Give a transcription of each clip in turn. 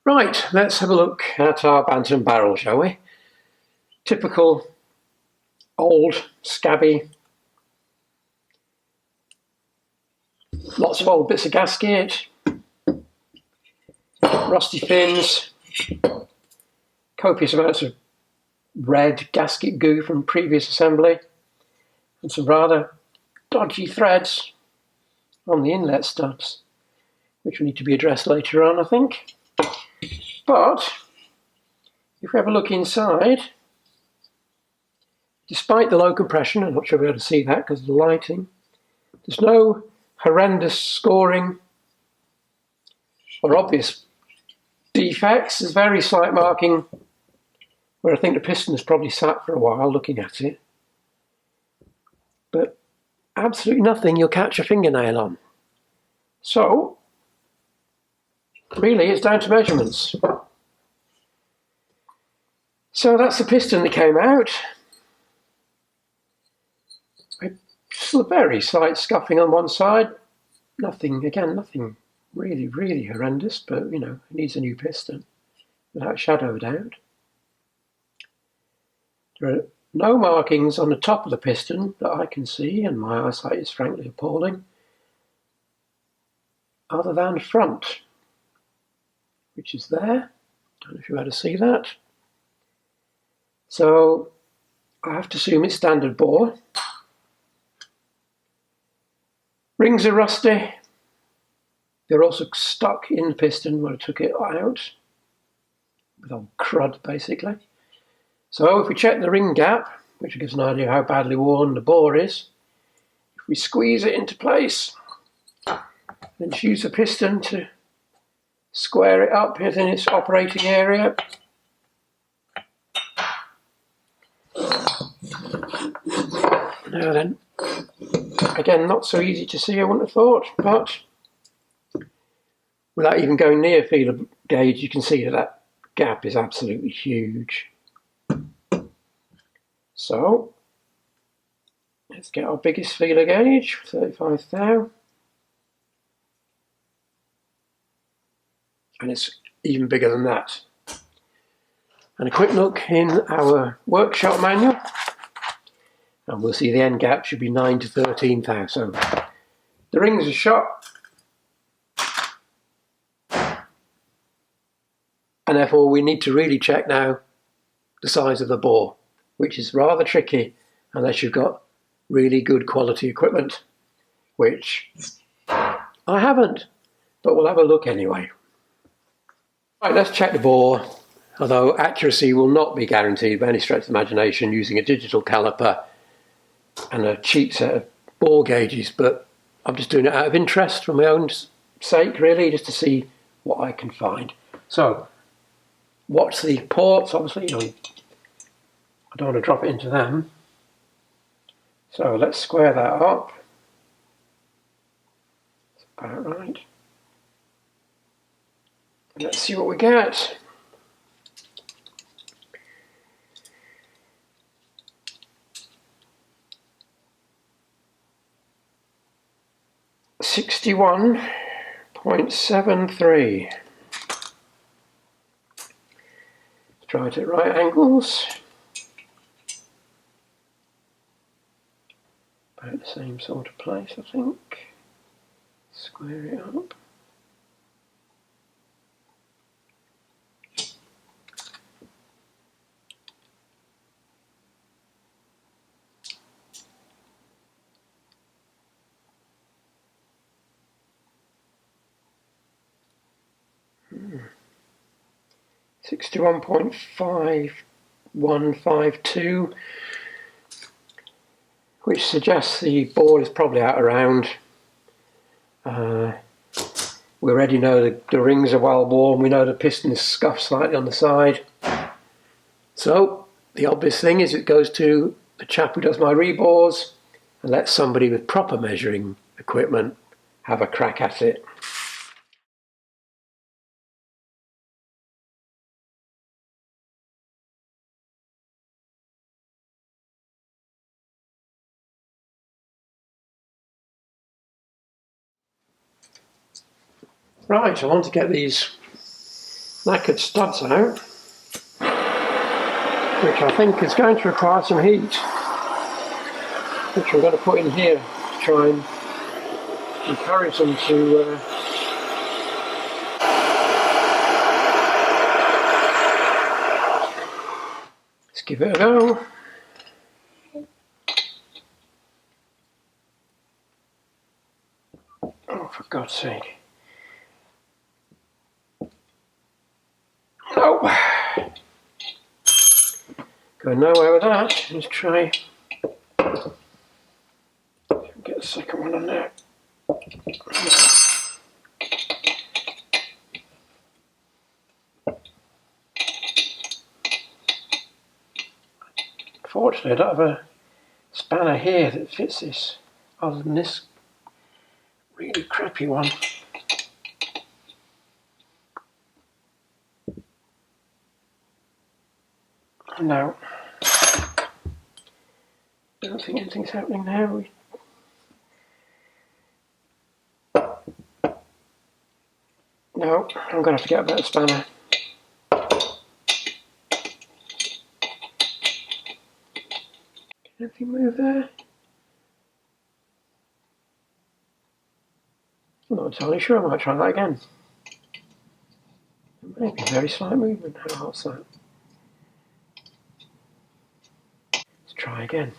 Right, let's have a look at our Bantam barrel, shall we? Typical old, scabby, lots of old bits of gasket, rusty fins, copious amounts of red gasket goo from previous assembly, and some rather dodgy threads on the inlet stubs, which will need to be addressed later on, I think. But if we have a look inside, despite the low compression, I'm not sure we'll be able to see that because of the lighting, there's no horrendous scoring or obvious defects. There's very slight marking where I think the piston has probably sat for a while looking at it. But absolutely nothing you'll catch a fingernail on. So, really it's down to measurements. So that's the piston that came out. Just a very slight scuffing on one side. Nothing really horrendous, but you know, it needs a new piston, without a shadow of a doubt. There are no markings on the top of the piston that I can see, and my eyesight is frankly appalling, other than front, which is there. Don't know if you're able to see that. So I have to assume it's standard bore. Rings are rusty. They're also stuck in the piston when I took it out, with old crud basically. So if we check the ring gap, which gives an idea how badly worn the bore is, if we squeeze it into place, then use the piston to square it up within its operating area. Now then, again, not so easy to see, I wouldn't have thought, but without even going near feeler gauge, you can see that that gap is absolutely huge. So, let's get our biggest feeler gauge, 35 thou. And it's even bigger than that. And a quick look in our workshop manual, and we'll see the end gap should be 9 to 13 thou. So the rings are shot, and therefore we need to really check now the size of the bore, which is rather tricky unless you've got really good quality equipment, which I haven't, but we'll have a look anyway. Right, let's check the bore, although accuracy will not be guaranteed by any stretch of the imagination using a digital caliper and a cheap set of bore gauges, but I'm just doing it out of interest for my own sake, really, just to see what I can find. So, watch the ports, obviously, I don't want to drop it into them. So let's square that up. That's about right. And let's see what we get. .73. Try it at right angles. About the same sort of place, I think. Square it up. Hmm. 61.5152, which suggests the bore is probably out around. We already know the rings are well worn, we know the piston is scuffed slightly on the side. So the obvious thing is it goes to the chap who does my rebores and let somebody with proper measuring equipment have a crack at it. Right, I want to get these knackered studs out, which I think is going to require some heat, which I'm going to put in here to try and encourage them to let's give it a go. Oh, for God's sake. No! Going nowhere with that. Let's try. Get the second one on there. Fortunately, I don't have a spanner here that fits this, other than this really crappy one. No. I don't think anything's happening now. No, I'm going to have to get a better spanner. Can anything move there? I'm not entirely sure. I might try that again. Maybe a very slight movement. How hot's that? Let's try again.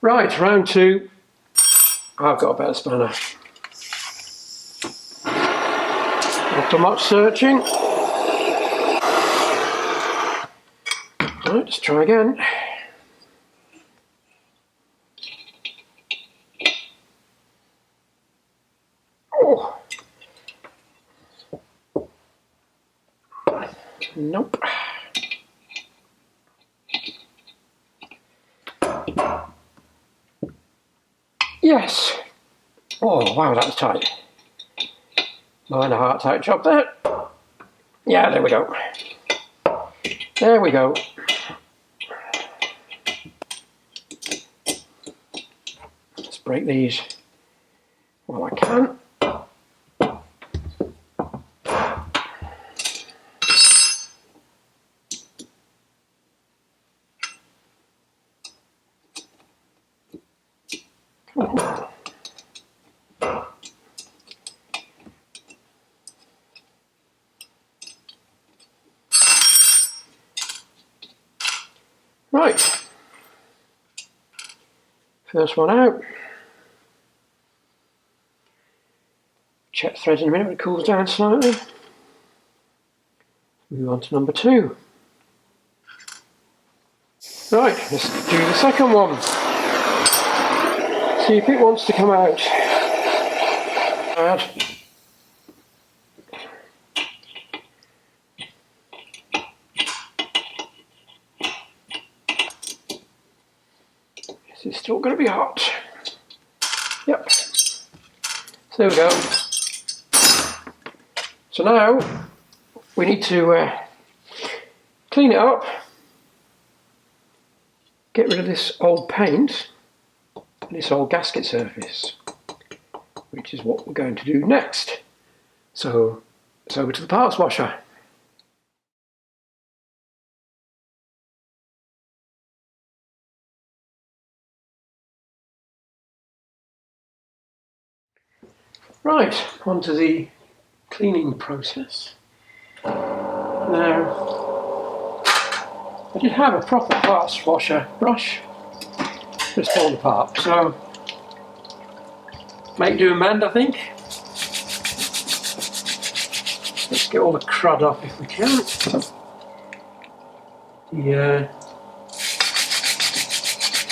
Right, round two. I've got a better spanner. After much searching. Right, let's try again. Oh. Nope. Yes. Oh, wow, that was tight. Mine a heart tight job there. Yeah, there we go. There we go. Let's break these while I can. Come on. Right, first one out. Check threads in a minute when it cools down slightly. Move on to number two. Right, let's do the second one. See if it wants to come out. Add. It's still going to be hot. Yep. So there we go. So now we need to clean it up, get rid of this old paint and this old gasket surface, which is what we're going to do next. So it's over to the parts washer. Right, onto the cleaning process. Now, I did have a proper parts washer brush, but it's fallen apart, so make do and mend, I think. Let's get all the crud off if we can.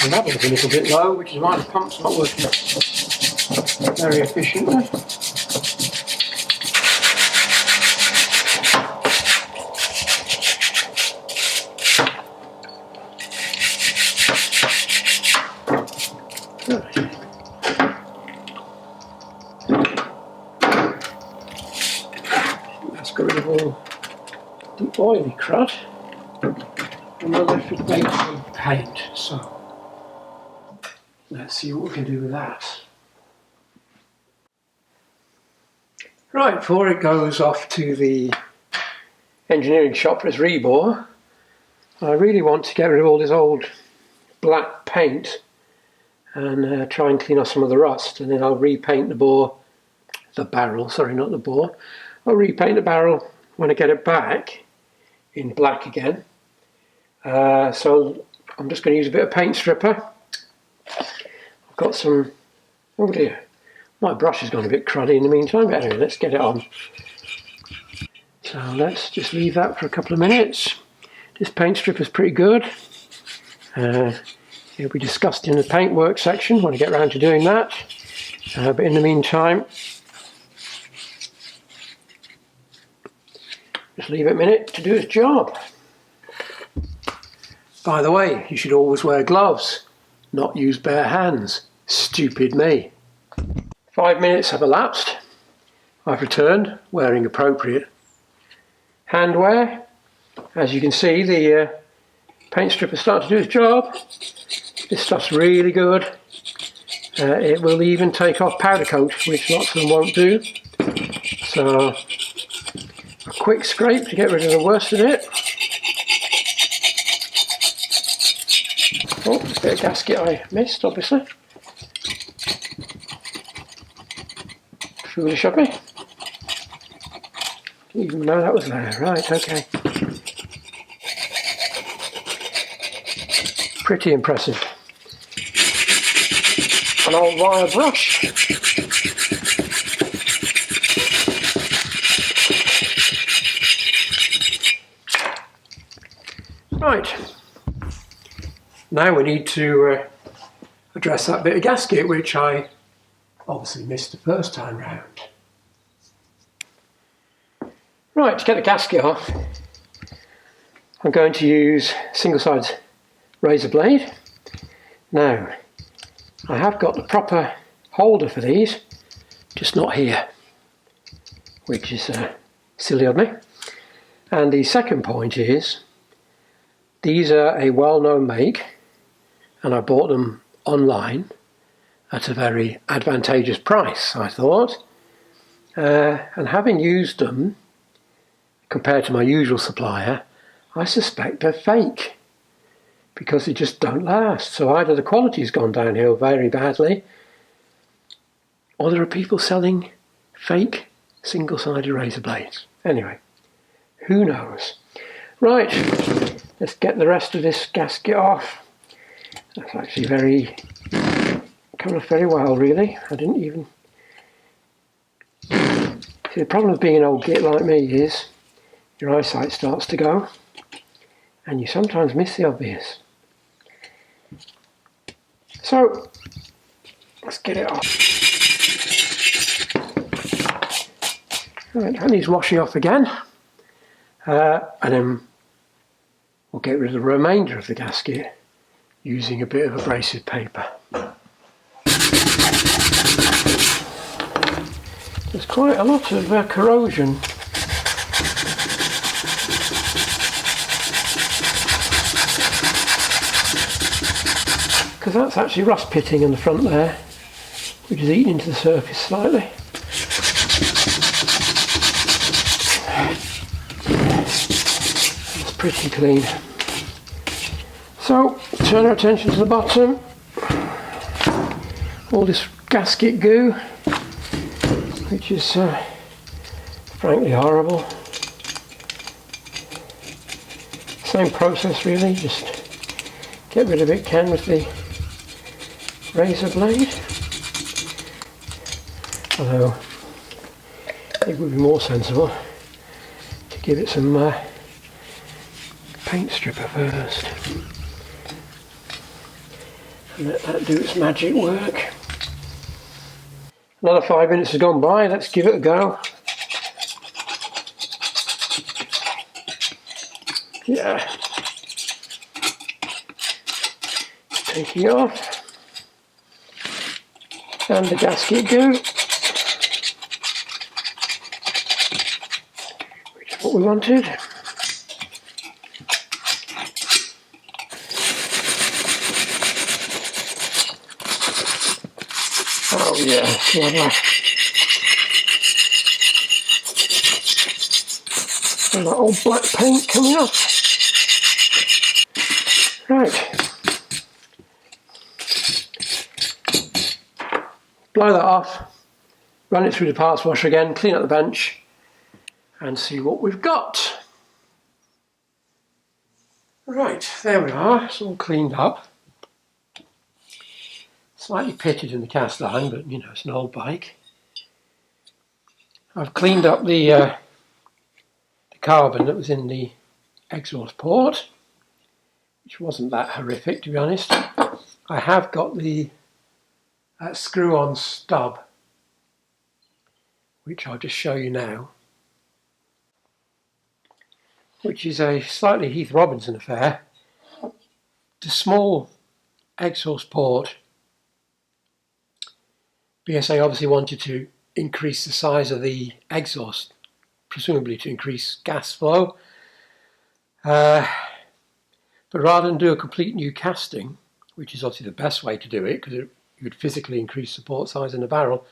The level's a little bit low, which is why the pump's not working very efficiently. Let's get rid of all the oily crud. and we're left with basically paint. So let's see what we can do with that. Right, before it goes off to the engineering shop for its rebore, I really want to get rid of all this old black paint and try and clean off some of the rust, and then I'll repaint the barrel, sorry, not the bore. I'll repaint the barrel when I get it back in black again. So I'm just going to use a bit of paint stripper. I've got some, oh dear, my brush has gone a bit cruddy in the meantime, but anyway, let's get it on. So let's just leave that for a couple of minutes. This paint stripper is pretty good. It'll be discussed in the paintwork section when I get around to doing that. But in the meantime, just leave it a minute to do its job. By the way, you should always wear gloves, not use bare hands. Stupid me. 5 minutes have elapsed. I've returned wearing appropriate handwear. As you can see, the paint stripper started to do its job. This stuff's really good. It will even take off powder coat, which lots of them won't do. So a quick scrape to get rid of the worst of it. Oh, a bit of gasket I missed, obviously. Foolish of me. Didn't even know that was there. Right, okay. Pretty impressive. An old wire brush. Right. Now we need to address that bit of gasket which I obviously missed the first time round. Right, to get the gasket off, I'm going to use single-sided razor blade. Now, I have got the proper holder for these, just not here, which is silly of me. And the second point is, these are a well-known make, and I bought them online at a very advantageous price, I thought. And having used them, compared to my usual supplier, I suspect they're fake, because they just don't last. So either the quality's gone downhill very badly, or there are people selling fake single-sided razor blades. Anyway, who knows? Right, let's get the rest of this gasket off. That's actually coming off very well, really. I didn't even... See, the problem with being an old git like me is your eyesight starts to go, and you sometimes miss the obvious. So, let's get it off. Right, that needs washing off again. And then we'll get rid of the remainder of the gasket using a bit of abrasive paper. There's quite a lot of corrosion. Because that's actually rust pitting in the front there, which is eating into the surface slightly. It's pretty clean. So, turn our attention to the bottom. All this gasket goo, which is frankly horrible. Same process really, just get rid of it, Ken, with the razor blade. Although it would be more sensible to give it some paint stripper first and let that do its magic work. Another 5 minutes has gone by, let's give it a go. Yeah. Taking it off. And the gasket goo, which is what we wanted. Oh yeah, lovely. And that old black paint coming off. Right. Blow that off, run it through the parts washer again, clean up the bench and see what we've got. Right, there we are, it's all cleaned up. Slightly pitted in the cast iron, but you know, it's an old bike. I've cleaned up the carbon that was in the exhaust port, which wasn't that horrific to be honest. I have got the screw-on stub, which I'll just show you now, which is a slightly Heath Robinson affair. The small exhaust port, BSA obviously wanted to increase the size of the exhaust, presumably to increase gas flow. But rather than do a complete new casting, which is obviously the best way to do it because you would physically increase the port size in the barrel,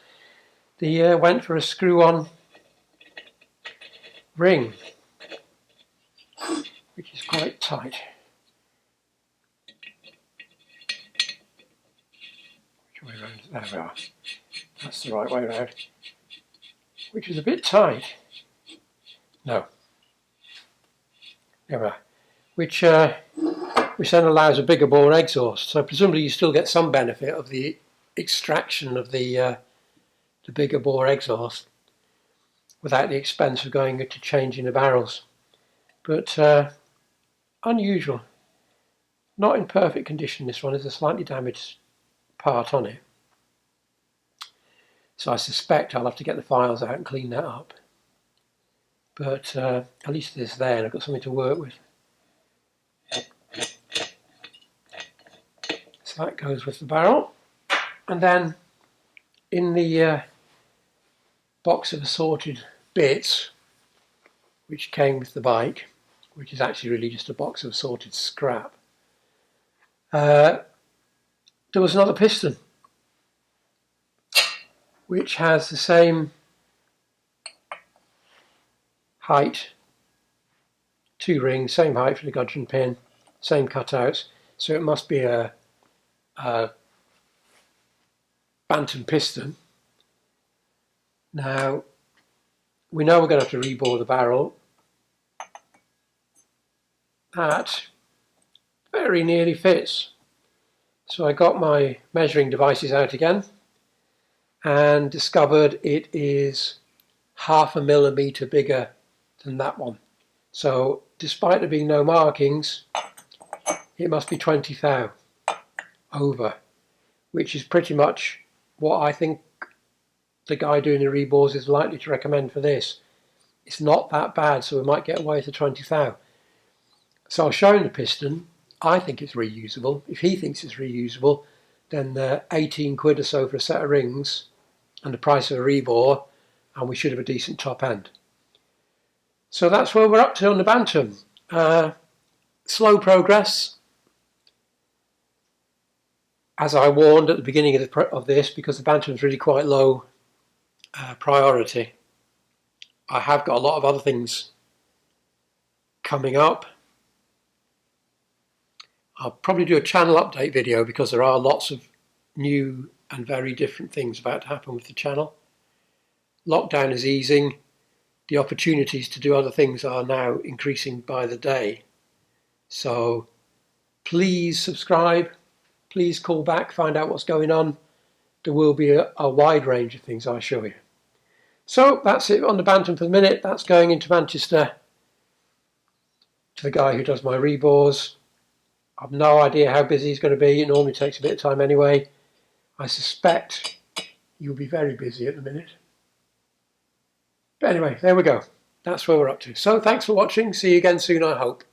they went for a screw-on ring, which is quite tight. Which way around? There we are. That's the right way around. Which is a bit tight. No. There we are. Which then allows a bigger bore exhaust. So presumably you still get some benefit of the extraction of the bigger bore exhaust without the expense of going to changing the barrels. But unusual. Not in perfect condition, this one. There's a slightly damaged part on it. So I suspect I'll have to get the files out and clean that up. But at least it's there and I've got something to work with. So that goes with the barrel. And then in the box of assorted bits, which came with the bike, which is actually really just a box of assorted scrap, there was another piston, which has the same height, 2 rings, same height for the gudgeon pin, same cutouts, so it must be a Bantam piston. Now, we know we're going to have to rebore the barrel. That very nearly fits. So I got my measuring devices out again and discovered it is 0.5 millimeter bigger than that one. So despite there being no markings, it must be 20 thou over, which is pretty much what I think the guy doing the rebores is likely to recommend for this. It's not that bad, so we might get away with the 20 thou. So I'll show him the piston. I think it's reusable. If he thinks it's reusable, then 18 quid or so for a set of rings and the price of a rebore, and we should have a decent top end. So that's where we're up to on the Bantam. Slow progress, as I warned at the beginning of this, because the Bantam's really quite low priority. I have got a lot of other things coming up. I'll probably do a channel update video because there are lots of new and very different things about to happen with the channel. Lockdown is easing. The opportunities to do other things are now increasing by the day. So please subscribe. Please call back, find out what's going on. There will be a wide range of things I'll show you. So that's it on the Bantam for the minute. That's going into Manchester to the guy who does my rebores. I've no idea how busy he's going to be. It normally takes a bit of time anyway. I suspect you'll be very busy at the minute. But anyway, there we go. That's where we're up to. So thanks for watching. See you again soon, I hope.